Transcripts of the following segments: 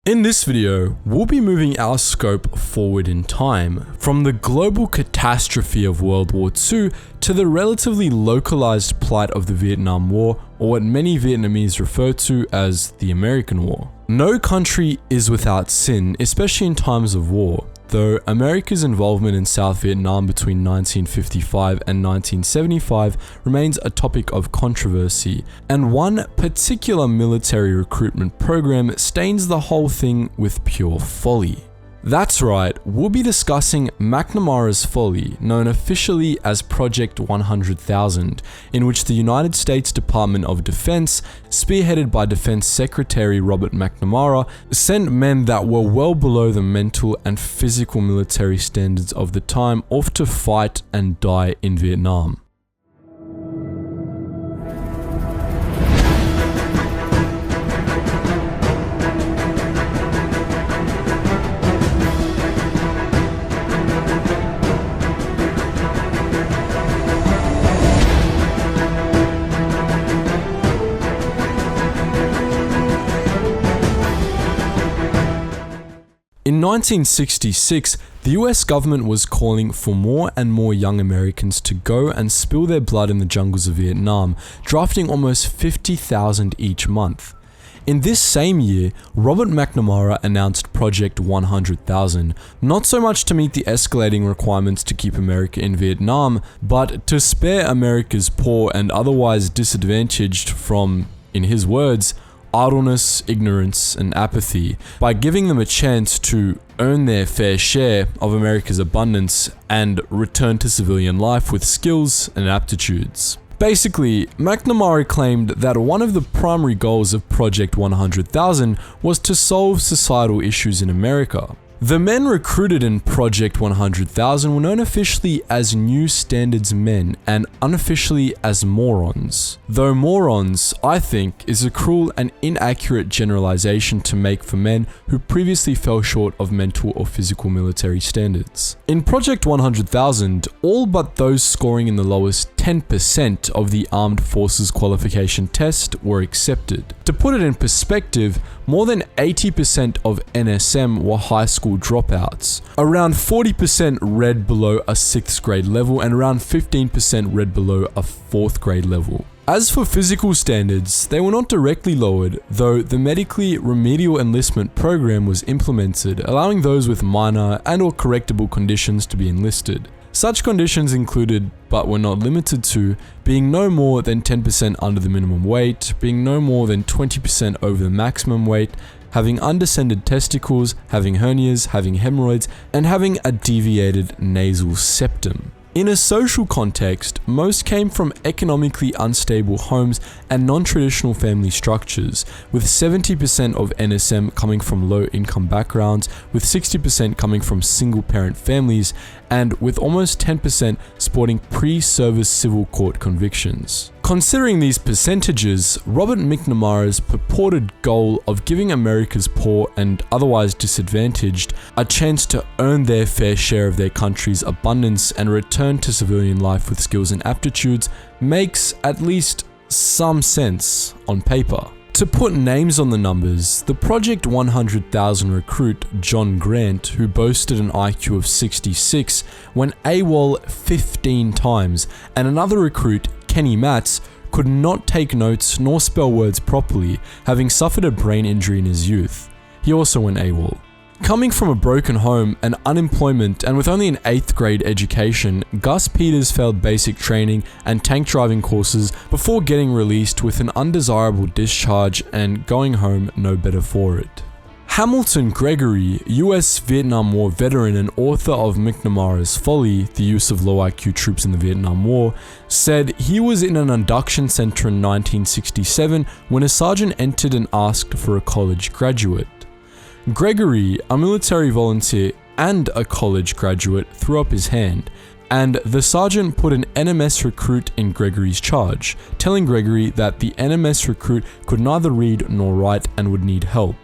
In this video, we'll be moving our scope forward in time, from the global catastrophe of World War II to the relatively localized plight of the Vietnam War, or what many Vietnamese refer to as the American War. No country is without sin, especially in times of war, though America's involvement in South Vietnam between 1955 and 1975 remains a topic of controversy, and one particular military recruitment program stains the whole thing with pure folly. That's right, we'll be discussing McNamara's Folly, known officially as Project 100,000, in which the United States Department of Defense, spearheaded by Defense Secretary Robert McNamara, sent men that were well below the mental and physical military standards of the time off to fight and die in Vietnam. In 1966, the US government was calling for more and more young Americans to go and spill their blood in the jungles of Vietnam, drafting almost 50,000 each month. In this same year, Robert McNamara announced Project 100,000, not so much to meet the escalating requirements to keep America in Vietnam, but to spare America's poor and otherwise disadvantaged from, in his words, idleness, ignorance, and apathy, by giving them a chance to earn their fair share of America's abundance and return to civilian life with skills and aptitudes. Basically, McNamara claimed that one of the primary goals of Project 100,000 was to solve societal issues in America. The men recruited in Project 100,000 were known officially as New Standards Men and unofficially as morons. Though morons, I think, is a cruel and inaccurate generalization to make for men who previously fell short of mental or physical military standards. In Project 100,000, all but those scoring in the lowest 10% of the Armed Forces Qualification Test were accepted. To put it in perspective, more than 80% of NSM were high school dropouts. Around 40% read below a 6th grade level and around 15% read below a 4th grade level. As for physical standards, they were not directly lowered, though the medically remedial enlistment program was implemented, allowing those with minor and/or correctable conditions to be enlisted. Such conditions included, but were not limited to, being no more than 10% under the minimum weight, being no more than 20% over the maximum weight, having undescended testicles, having hernias, having hemorrhoids, and having a deviated nasal septum. In a social context, most came from economically unstable homes and non-traditional family structures, with 70% of NSM coming from low-income backgrounds, with 60% coming from single-parent families, and with almost 10% sporting pre-service civil court convictions. Considering these percentages, Robert McNamara's purported goal of giving America's poor and otherwise disadvantaged a chance to earn their fair share of their country's abundance and return to civilian life with skills and aptitudes makes at least some sense on paper. To put names on the numbers, the Project 100,000 recruit John Grant, who boasted an IQ of 66, went AWOL 15 times, and another recruit, Kenny Matz, could not take notes nor spell words properly, having suffered a brain injury in his youth. He also went AWOL. Coming from a broken home and unemployment and with only an 8th grade education, Gus Peters failed basic training and tank driving courses before getting released with an undesirable discharge and going home no better for it. Hamilton Gregory, US Vietnam War veteran and author of McNamara's Folly, the use of low IQ troops in the Vietnam War, said he was in an induction center in 1967 when a sergeant entered and asked for a college graduate. Gregory, a military volunteer and a college graduate, threw up his hand, and the sergeant put an NMS recruit in Gregory's charge, telling Gregory that the NMS recruit could neither read nor write and would need help,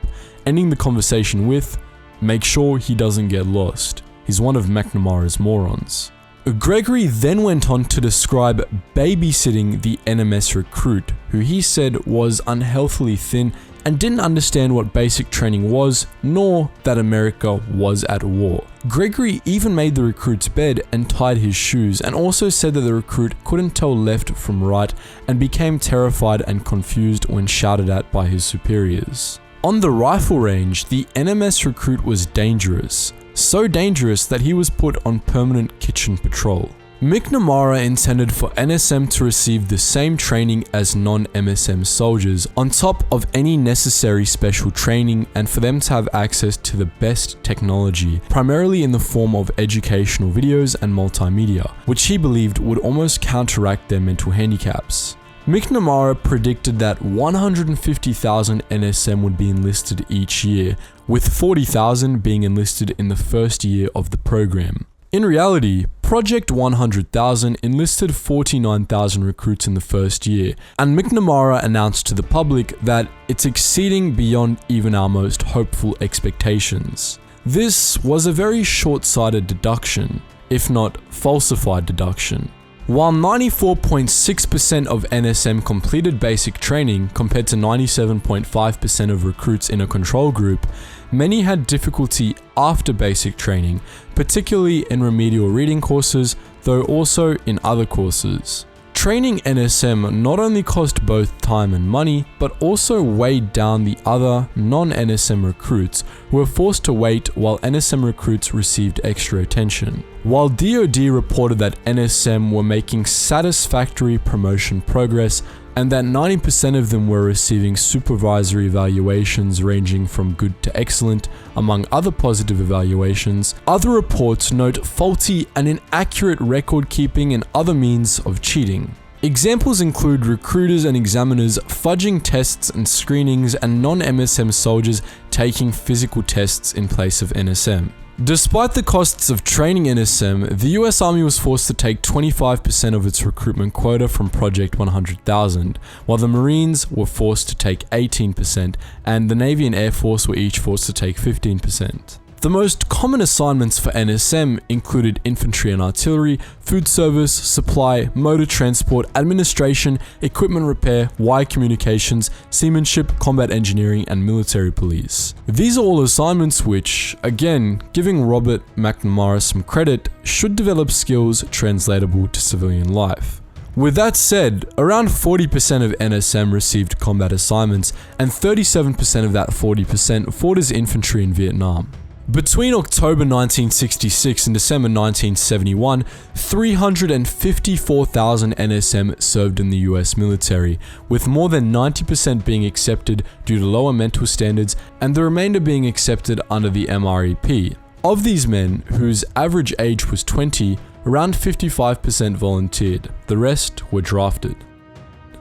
ending the conversation with, "Make sure he doesn't get lost. He's one of McNamara's morons." Gregory then went on to describe babysitting the NMS recruit, who he said was unhealthily thin and didn't understand what basic training was, nor that America was at war. Gregory even made the recruit's bed and tied his shoes, and also said that the recruit couldn't tell left from right and became terrified and confused when shouted at by his superiors. On the rifle range, the NMS recruit was dangerous, so dangerous that he was put on permanent kitchen patrol. McNamara intended for NSM to receive the same training as non-MSM soldiers on top of any necessary special training, and for them to have access to the best technology, primarily in the form of educational videos and multimedia, which he believed would almost counteract their mental handicaps. McNamara predicted that 150,000 NSM would be enlisted each year, with 40,000 being enlisted in the first year of the program. In reality, Project 100,000 enlisted 49,000 recruits in the first year, and McNamara announced to the public that it's exceeding beyond even our most hopeful expectations. This was a very short-sighted deduction, if not falsified deduction. While 94.6% of NSM completed basic training compared to 97.5% of recruits in a control group, many had difficulty after basic training, particularly in remedial reading courses, though also in other courses. Training NSM not only cost both time and money, but also weighed down the other non-NSM recruits who were forced to wait while NSM recruits received extra attention. While DoD reported that NSM were making satisfactory promotion progress, and that 90% of them were receiving supervisory evaluations ranging from good to excellent, among other positive evaluations, other reports note faulty and inaccurate record keeping and other means of cheating. Examples include recruiters and examiners fudging tests and screenings, and non-MSM soldiers taking physical tests in place of NSM. Despite the costs of training NSM, the US Army was forced to take 25% of its recruitment quota from Project 100,000, while the Marines were forced to take 18%, and the Navy and Air Force were each forced to take 15%. The most common assignments for NSM included infantry and artillery, food service, supply, motor transport, administration, equipment repair, wire communications, seamanship, combat engineering, and military police. These are all assignments which, again, giving Robert McNamara some credit, should develop skills translatable to civilian life. With that said, around 40% of NSM received combat assignments, and 37% of that 40% fought as infantry in Vietnam. Between October 1966 and December 1971, 354,000 NSM served in the US military, with more than 90% being accepted due to lower mental standards and the remainder being accepted under the MREP. Of these men, whose average age was 20, around 55% volunteered, the rest were drafted.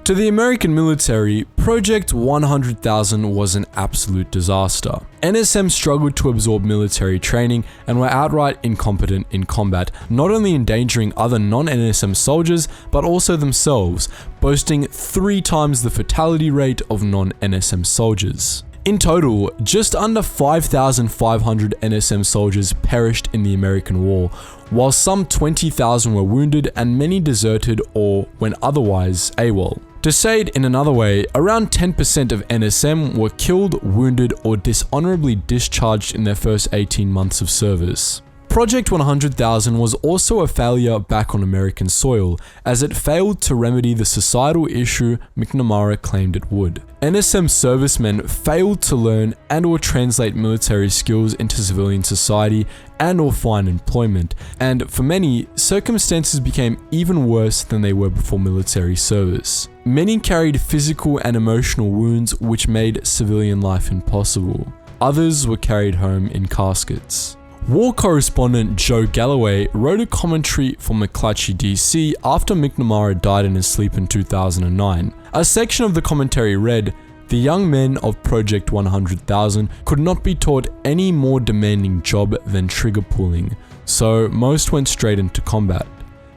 To the American military, Project 100,000 was an absolute disaster. NSM struggled to absorb military training and were outright incompetent in combat, not only endangering other non-NSM soldiers, but also themselves, boasting 3 times the fatality rate of non-NSM soldiers. In total, just under 5,500 NSM soldiers perished in the American War, while some 20,000 were wounded and many deserted or went otherwise AWOL. To say it in another way, around 10% of NSM were killed, wounded, or dishonorably discharged in their first 18 months of service. Project 100,000 was also a failure back on American soil, as it failed to remedy the societal issue McNamara claimed it would. NSM servicemen failed to learn and or translate military skills into civilian society and or find employment, and for many, circumstances became even worse than they were before military service. Many carried physical and emotional wounds which made civilian life impossible. Others were carried home in caskets. War correspondent Joe Galloway wrote a commentary for McClatchy DC after McNamara died in his sleep in 2009. A section of the commentary read, "The young men of Project 100,000 could not be taught any more demanding job than trigger pulling, so most went straight into combat.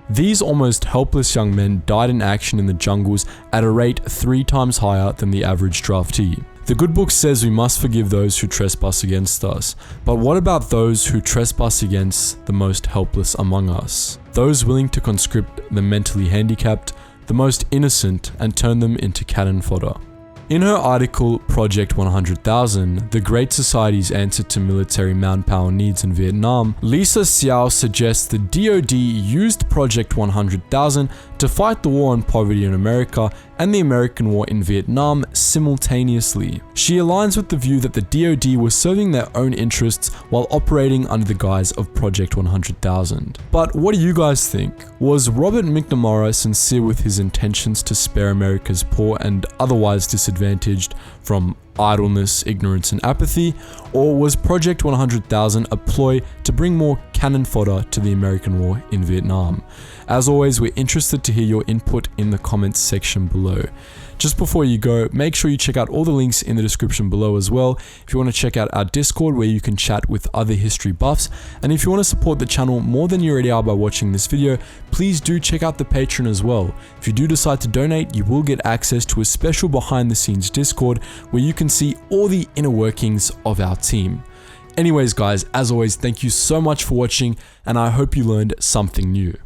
These almost helpless young men died in action in the jungles at a rate 3 times higher than the average draftee. The good book says we must forgive those who trespass against us, but what about those who trespass against the most helpless among us? Those willing to conscript the mentally handicapped, the most innocent, and turn them into cannon fodder. In her article, Project 100,000, The Great Society's Answer to Military Manpower Needs in Vietnam, Lisa Hsiao suggests the DoD used Project 100,000 to fight the war on poverty in America and the American war in Vietnam simultaneously. She aligns with the view that the DoD was serving their own interests while operating under the guise of Project 100,000. But what do you guys think? Was Robert McNamara sincere with his intentions to spare America's poor and otherwise disadvantaged from idleness, ignorance, and apathy, or was Project 100,000 a ploy to bring more cannon fodder to the American war in Vietnam? As always, we're interested to hear your input in the comments section below. Just before you go, make sure you check out all the links in the description below as well. If you want to check out our Discord where you can chat with other history buffs, and if you want to support the channel more than you already are by watching this video, please do check out the Patreon as well. If you do decide to donate, you will get access to a special behind the scenes Discord where you can see all the inner workings of our team. Anyways guys, as always, thank you so much for watching, and I hope you learned something new.